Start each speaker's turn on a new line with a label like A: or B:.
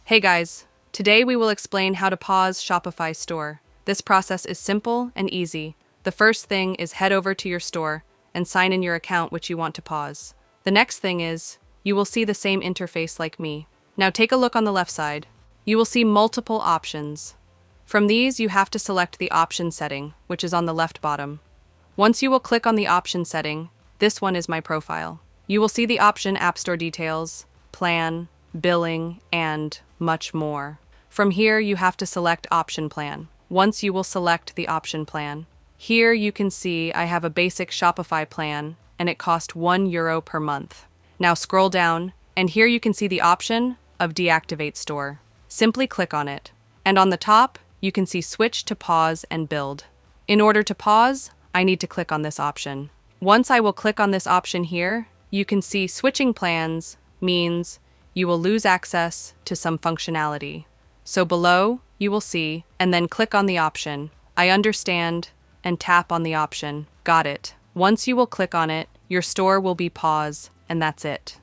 A: Hey guys, today we will explain how to pause Shopify Store. This process is simple and easy. The first thing is head over to your store and sign in your account which you want to pause. The next thing is, you will see the same interface like me. Now take a look on the left side. You will see multiple options. From these, you have to select the option setting, which is on the left bottom. Once you will click on the option setting, this one is my profile. You will see the option App Store details, plan, billing, and much more. From here, you have to select option plan. Once you will select the option plan, here you can see I have a basic Shopify plan and it cost €1 per month. Now scroll down and here you can see the option of deactivate store. Simply click on it. And on the top, you can see switch to pause and build. In order to pause, I need to click on this option. Once I will click on this option here, you can see switching plans means you will lose access to some functionality. So below, you will see, and then click on the option, I understand, and tap on the option, got it. Once you will click on it, your store will be paused, and that's it.